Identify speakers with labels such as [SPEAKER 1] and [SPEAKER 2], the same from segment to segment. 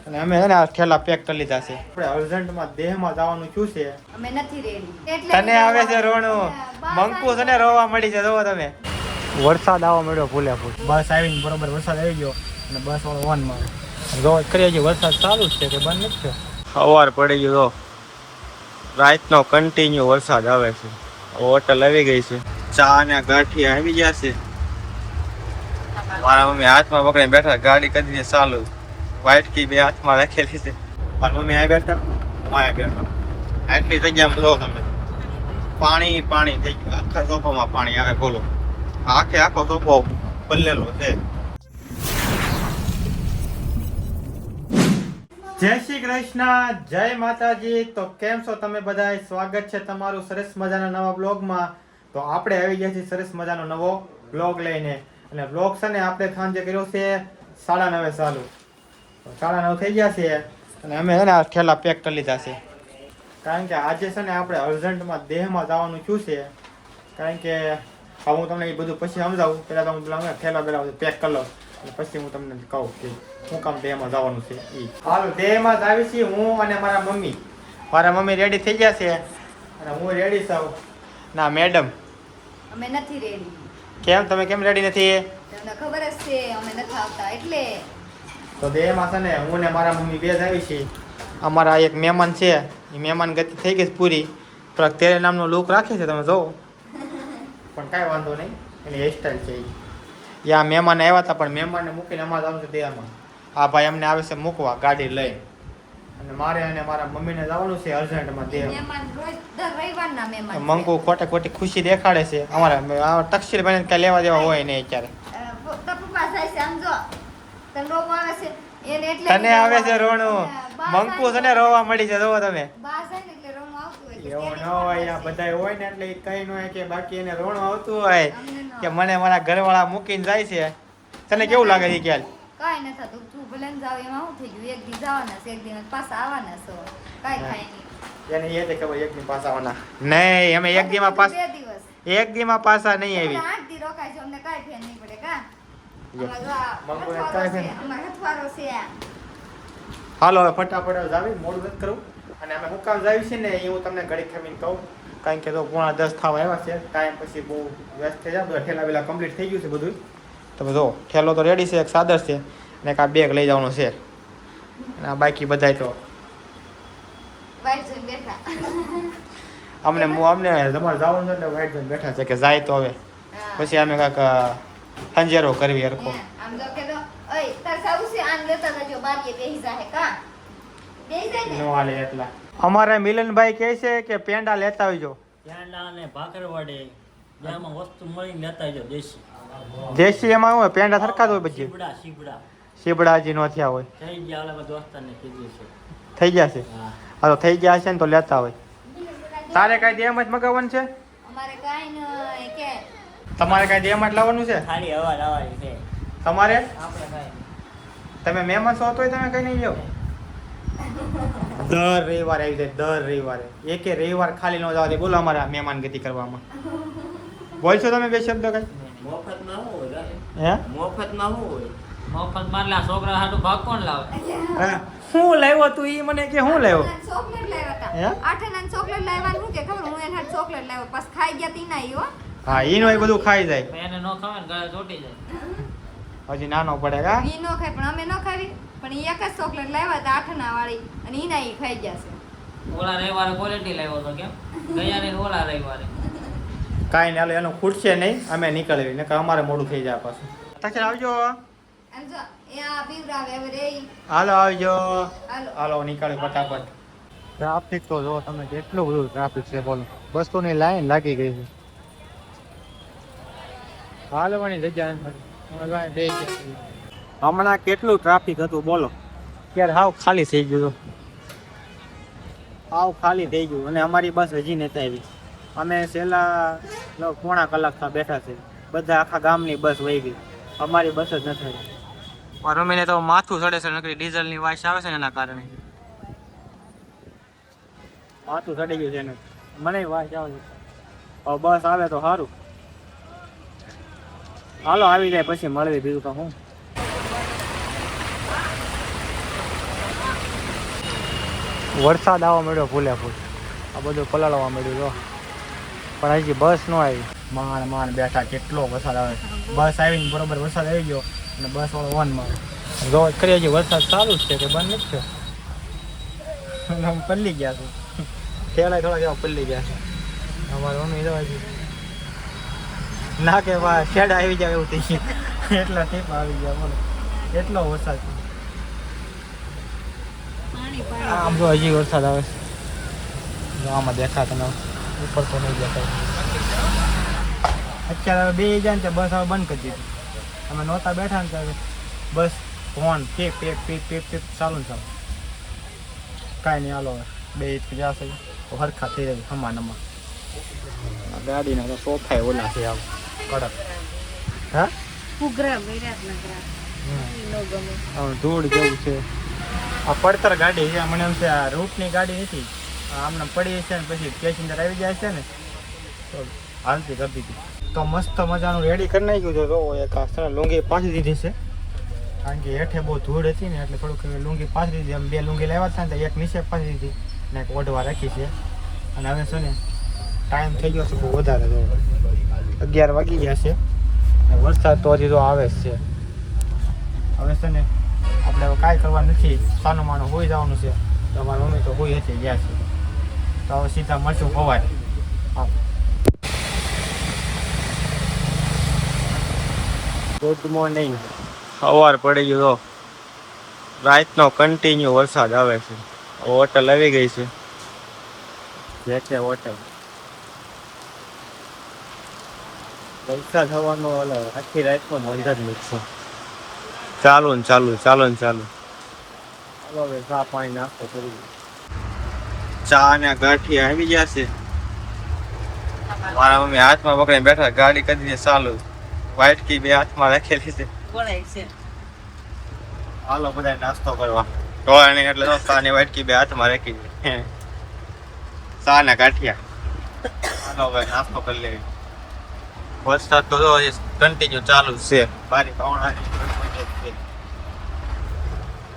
[SPEAKER 1] અને અમે છે ને આ ઠેલા પેક કરી લીધા છે. આપણે અર્જન્ટમાં દેહમાં જવાનું શું છે?
[SPEAKER 2] અમે નથી રેડી.
[SPEAKER 1] તને આવે છે રોણું, મંકુ છે ને રોવા મળી છે. જોવો તમે, વરસાદ આવવા મળ્યો ફૂલે ફૂલ. બસ આવીને બરોબર વરસાદ આવી ગયો અને બસ વાળો ઓન માં રોજ કરીએ છીએ. વરસાદ ચાલુ જ છે કે બંધ નથી થયો. સવાર પડી ગયો, રાતનો કન્ટિન્યુ વરસાદ આવે છે. હોટલ આવી ગઈ છે, ચા ને ગાંઠિયા આવી ગયા છે. મારા મમ્મી હાથમાં પકડીને બેઠા, ગાડી કરી ચાલુ, વ્હાઈટ કી બે હાથમાં રાખેલી છે. મારા મમ્મી આ બેઠા, આ બેઠા. આટલી જગ્યામાં જો તમે, પાણી પાણી થઈ ગયું. આખા સોફામાં પાણી આવે. બોલો, આખો સોફો પલ્લેલો છે. જય શ્રી કૃષ્ણ, જય માતાજી. તો કેમ છો તમે બધા? સ્વાગત છે તમારું સરસ મજાના નવા બ્લોગમાં. તો આપણે આવી ગયા છીએ સરસ મજાનો નવો બ્લોગ લઈને. અને બ્લોગ છે ને આપણે સાંજે કર્યો છે 9:30 ચાલુ. 9:30 થઈ ગયા છે અને અમે છે ને આ ઠેલા પેક કરી લીધા છે. કારણ કે આજે છે ને આપણે અર્જન્ટમાં દેહમાં જવાનું શું છે. કારણ કે હું તમને એ બધું પછી સમજાવું. પહેલાં તો હું ઠેલા પેલા પેક કરી લઉં અને પછી હું તમને કહું કે શું કામ દેહમાં જવાનું છે એ. હાલો, દેહમાં જ આવી છીએ હું અને મારા મમ્મી. મારા મમ્મી રેડી થઈ ગયા છે અને હું રેડી છું. ના મેડમ,
[SPEAKER 2] અમે નથી રેડી.
[SPEAKER 1] કેમ? તમે કેમ રેડી નથી?
[SPEAKER 2] તમને ખબર જ છે અમે નથી આવતા એટલે.
[SPEAKER 1] તો દેહમાં છે ને હું ને મારા મમ્મી બે જ આવી છીએ. અમારા એક મહેમાન છે, એ મહેમાન ગતિ થઈ ગઈ પૂરી. થોડાક તેરે નામનો લુક રાખે છે, તમે જોવો. પણ કાંઈ વાંધો નહીં, એની હેરસ્ટાઈલ છે એ. આ મહેમાન આવ્યા હતા પણ મહેમાનને મૂકીને અમારે જવાનું છે દેહમાં. આ ભાઈ અમને આવે છે મૂકવા ગાડી લઈ. અને મારે અને મારા મમ્મીને જવાનું છે અર્જન્ટમાં દેહ.
[SPEAKER 2] મહેમાન રોજ દર રવિવારના મહેમાન.
[SPEAKER 1] મંકુ ખોટે ખોટી ખુશી દેખાડે છે. અમારા તક્ષિલ ભાઈને કઈ લેવા દેવા હોય નહીં અત્યારે.
[SPEAKER 2] પપ્પા થાય છે આમ જો. તને રોવા આવે છે એને એટલે.
[SPEAKER 1] તને આવે છે રોણું, મંકુ છે ને રોવા મળી છે. જોવો તમે,
[SPEAKER 2] બા છે ને એટલે રોવા આવતું હોય.
[SPEAKER 1] એવું ન હોય. આ બધા હોય ને એટલે કઈ ન હોય કે બાકી એને રોણું આવતું હોય કે મને મારા ઘરવાળા મૂકીને જાય છે. તને કેવું લાગે છે ખ્યાલ?
[SPEAKER 2] કાઈ ન થતું, તું ભલે ને જાવ એમાં શું થઈ ગયું? એક દી જવાના છે, એક દી પાછા આવવાના છો. કાઈ થાય નહીં.
[SPEAKER 1] એને એ ખબર એક દી પાછા આવવાના નહીં. અમે એક દીમાં પાસ
[SPEAKER 2] 2 દિવસ.
[SPEAKER 1] એક દીમાં પાછા નહીં આવી.
[SPEAKER 2] 8 દી રોકાય છે, અમને કાઈ ફેર નહીં પડે કા.
[SPEAKER 1] મંકુને કાંઈ ફેર.
[SPEAKER 2] અમાર હથવારો છે આ.
[SPEAKER 1] હાલો હવે ફટાફટ જાવી, મોડું નથી કરું. અને અમે હું કામ જાવી છે ને એ હું તમને ઘડી ખમીને કહું. કારણ કે તો 9:45 થવા આવ્યા છે. ટાઈમ પછી બહુ વ્યસ્ત થઈ જાય. બધા ઠેલા વેલા કમ્પ્લીટ થઈ ગયું છે બધું. તમે જો ઠેલો તો રેડી છે, એક સાદર છે અને એક આ બેગ લઈ જવાનું છે. અને આ બાકી બધાય તો
[SPEAKER 2] વાઈટ જોઈને બેઠા.
[SPEAKER 1] અમને તમારે જવાનું છે એટલે વાઈટ જોઈને બેઠા છે કે જાય તો હવે પછી અમે કાંઈક હંજેરો કરવી હરખો.
[SPEAKER 2] આમ જો કે તો ઓય તાર સાઉ છે આન લેતા જજો બારીએ બેહી જાહે કા. બેહી જાય ને.
[SPEAKER 1] નો હાલે એટલા. અમારા મિલનભાઈ કહે છે કે પેંડા લેતા આવજો.
[SPEAKER 3] પેંડા અને ભાખરવડે જેમાં વસ્તુ મળીને લેતા આવજો દેશી.
[SPEAKER 1] દેશી એમાં શું હોય? પેંડા સરખા જ હોય બધી.
[SPEAKER 3] શીબડા
[SPEAKER 1] શીબડાજી નો થયા હોય.
[SPEAKER 3] થઈ ગયા ઓલા દોસ્તારને કીધું છે.
[SPEAKER 1] થઈ ગયા છે?
[SPEAKER 3] હા.
[SPEAKER 1] હા તો થઈ ગયા છે ને તો લેતા હોય. તારે કાંઈ દેહમાં જ મગાવવાનું છે?
[SPEAKER 2] અમારે કાઈ ન કે
[SPEAKER 1] તમારે કાંઈ દેહમાં જ લાવવાનું છે?
[SPEAKER 3] ખાલી હવા લાવવાની છે
[SPEAKER 1] તમારે?
[SPEAKER 3] આપણે કાંઈ
[SPEAKER 1] તમે મહેમાન છો તોય તમે કઈ નહીં જાઓ. દર રવિવારે આવી જાય, દર રવિવારે. એકે રવિવાર ખાલી ન જવા દે. બોલો અમારા મહેમાન ગતિ કરવામાં. બોલશો તમે બે શબ્દ કઈ?
[SPEAKER 3] મફતમાં શું હોય?
[SPEAKER 1] હે?
[SPEAKER 3] મફતમાં શું હોય? મફત મારલા છોકરા હાટુ ભાગ કોણ લાવે?
[SPEAKER 1] હા. શું લાવ્યો તું? ઈ મને કે શું લાવ્યો?
[SPEAKER 2] ચોકલેટ લાવ્યા હતા.
[SPEAKER 1] હે?
[SPEAKER 2] 8 આના ચોકલેટ લાવ્યા હું કે ખબર હું એના ચોકલેટ લાવ્યો પાસ ખાઈ ગયા તી ના ઈ હો.
[SPEAKER 1] હા, ઈનો એ બધું ખાઈ જાય.
[SPEAKER 3] એને નો ખાવે ને ગળે ચોટી જાય.
[SPEAKER 1] હજી નાનો પડે કા?
[SPEAKER 2] ઈ નો ખાય પણ અમે નો ખાવી. પણ ઈ એક જ ચોકલેટ લાવ્યા હતા 8 આના વાળી અને ઈના ઈ ખાઈ ગયા છે.
[SPEAKER 3] ઓલા રવિવારે ક્વોલિટી લાવ્યો તો કેમ? ગયા ને ઓલા રવિવારે.
[SPEAKER 1] કાંઈ નહીં, હાલો એનું ખૂટશે નહીં. અમે નીકળવી ને અમારે મોડું થઈ જાય પાછું. તક્ષણ આવજો.
[SPEAKER 2] આમ જો એ આ બીવરાવે હવે રે ઈ.
[SPEAKER 1] હાલો આવજો.
[SPEAKER 2] હાલો.
[SPEAKER 1] હાલો નીકળે ફટાફટ. ટ્રાફિક તો જો તમે કેટલું બધું ટ્રાફિક છે. બોલો, બસોની લાઈન લાગી ગઈ છે. હાલવાની જગ્યા હમણાં કેટલું ટ્રાફિક હતું બોલો. ત્યારે હાવ ખાલી થઈ ગયું. હાવ ખાલી થઈ ગયું અને અમારી બસ હજી નથી આવી. અમે છેલ્લા 1/4 કલાકથી બેઠા છે. બધા આખા ગામની બસ વહી ગઈ, અમારી બસ જ નથી આવી. મારા મમ્મીને તો માથું ચડે છે, નકરી ડીઝલની વાસ આવે છે ને એના કારણે માથું ચડી ગયું છે એને. મને વાસ આવે છે. હવે બસ આવે તો સારું. હાલો આવી જાય પછી મળવી, બીજું તો હું. વરસાદ આવવા મળ્યો ફૂલે ફૂલ, આ બધું પલાળવા મળ્યું જો, પણ હજી બસ ન આવી. માંડ બેઠા, કેટલો વરસાદ આવે. બસ આવીને બરોબર વરસાદ આવી ગયો અને બસ વાળો વન મારે જો કરી. હજી વરસાદ ચાલુ જ છે કે બંધ નથી થયો. પલ્લી ગયા છે, ઠેલા થોડા જેવા પલ્લી ગયા છે. અમારે મમ્મી તો હજી ના કે શેડા આવી જાય એવું થઈ ગયું, એટલા ટીપ આવી ગયા બોલો, એટલો વરસાદ છે. આમ તો હજી વરસાદ આવે છે, આમાં દેખા તમે ઉપર તો નહીં દેખાય. અત્યારે હવે બે જાય ને તો બસ હવે બંધ કરી દીધી. અમે નહોતા બેઠા ને ત્યારે બસ ફોન પીપ પીપ પીપ પીપ પીપ ચાલુ ને ચાલુ. કાંઈ નહીં, હાલો બે જશે તો હરખા થઈ જાય હમાનમાં. ગાડીના તો સોફાય ઓલા છે આમ કડક. હા ધૂળ જેવું છે. આ પડતર ગાડી છે, મને એમ છે આ રૂટની ગાડી નથી, આમને પડી છે ને પછી પેસેન્જર આવી જાય છે ને તો હાલતી કરતી હતી. તો મસ્ત મજાનું રેડી કરી નાખ્યું છે. જો એક આ લુંગી પાછી દીધી છે, કારણ કે હેઠે બહુ ધૂળ હતી ને એટલે થોડુંક લુંગી પાછી દીધી. એમ બે લુંગી લાવ્યા હતા ને તો એક નીચે પાછી દીધી ને એક ઓઢવા રાખી છે. અને હવે છે ને ટાઈમ થઈ ગયો છે બહુ વધારે, જો 11 વાગી ગયા છે અને વરસાદ તો હજી તો આવે જ છે. હવે છે ને આપણે હવે કાંઈ કરવાનું નથી, સાનું માનું હોઈ જવાનું છે. તો અમારી મમ્મી તો હોઈ હતી ગયા છે, તો હવે સીધા મળશું સવારે. હા, ગુડ મોર્નિંગ. સવાર પડી ગયો, રાતનો કન્ટિન્યુ વરસાદ આવે છે. હોટલ આવી ગઈ છે, જે છે હોટલ. વરસાદ થવાનો આખી રાતનો બંધ જ નથી. ચાલુ ને ચાલુ, ચાલુ ને ચાલુ. ચાલો હવે ચા પાણી નાસ્તો કરી. ચા ને ગાંઠિયા આવી ગયા છે. મારા મમ્મી હાથમાં પકડીને બેઠા, ગાડી કરીને ચાલુ. વ્હાઈટ કી બે હાથમાં રાખેલી છે. હાલો બધા નાસ્તો કરવા. ટોળાની એટલે ચા ને વ્હાઈટ કી બે હાથમાં રાખી દે. ચા ને ગાંઠિયા. હાલો હવે નાસ્તો કરી લેવી. વરસાદ તો કન્ટિન્યુ ચાલુ છે. બારી પાવણાની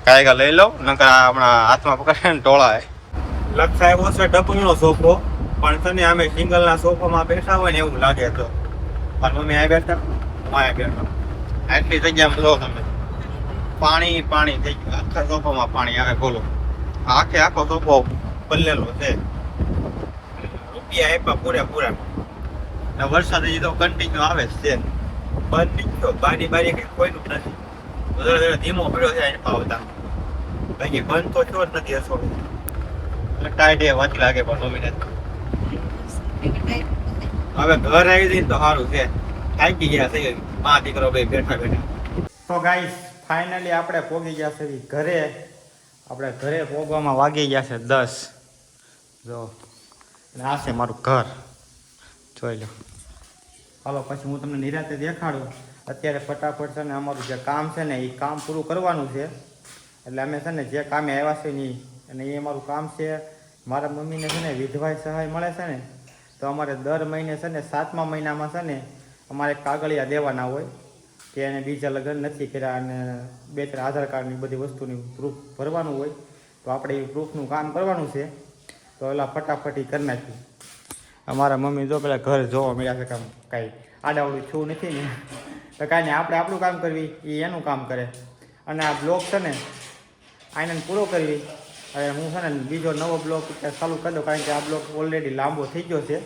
[SPEAKER 1] કાંઈ લઈ લો, નકર હમણાં હાથમાં પકડે ને ટોળા. લક્ષા એવો છે ડબલનો સોફો, પણ તને અમે સિંગલના સોફામાં બેઠા હોય ને એવું લાગે. તો પણ મમ્મી આ બેઠા, હું આ બેઠા, આટલી જગ્યામાં લો તમે. પાણી પાણી થઈ ગયું, આખા સોફામાં પાણી આવે. બોલો, આખો સોફો બદલેલો છે. રૂપિયા આપ્યા પૂરેપૂરા. વરસાદ હજી તો કન્ટિન્યુ આવે જ છે, બંધ નહીં થયો. બારી કઈ કોઈનું નથી, ધીરે ધીમો પડ્યો છે આવતા. બાકી બંધ તો થયો જ નથી હસો. ટાઈટ એ વાંચી લાગે પણ મમ્મીને. હવે ઘર આવી જઈને તો સારું છે, થાકી ગયા છે મા દીકરો બે બેઠા બેઠા. તો ગાઈસ ફાઇનલી આપણે પહોંચી ગયા છે ઘરે. આપણે ઘરે પહોંચવામાં વાગી ગયા છે 10. જો આ છે મારું ઘર, જોઈ લો. હાલો પછી હું તમને નિરાંતે દેખાડું. અત્યારે ફટાફટ છે ને અમારું જે કામ છે ને એ કામ પૂરું કરવાનું છે. એટલે અમે છે ને જે કામે આવ્યા છે ને અને એ અમારું કામ છે. મારા મમ્મીને છે ને વિધવા સહાય મળે છે ને, તો અમારે દર મહિને છે ને 7મા મહિનામાં છે ને અમારે કાગળિયા દેવાના હોય કે એને બીજા લગ્ન નથી કર્યા અને 2-3 આધાર કાર્ડની બધી વસ્તુની પ્રૂફ ભરવાનું હોય. તો આપણે એ પ્રૂફનું કામ કરવાનું છે. તો એલા ફટાફટી કરી નાખ્યું. અમારા મમ્મી જો પેલા ઘર જોવા મળ્યા છે, કામ કાંઈ આડાવડું છું નથી ને, તો કાંઈ નહીં, આપણે આપણું કામ કરવી, એ એનું કામ કરે. અને આ બ્લોગ છે ને આઈને પૂરો કરવી. હવે હું છે ને બીજો નવો બ્લોગ ચાલુ કરી દઉં, કારણ કે આ બ્લોગ ઓલરેડી લાંબો થઈ ગયો છે.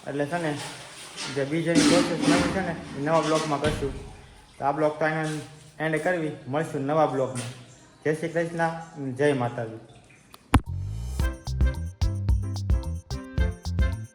[SPEAKER 1] એટલે છે ને જે બીજાની પ્રોસેસ નવી છે ને એ નવા બ્લોગમાં કરશું. તો આ બ્લોગ તો આઈને એન્ડ કરવી. મળશું નવા બ્લોગમાં. જય શ્રી કૃષ્ણ, જય માતાજી.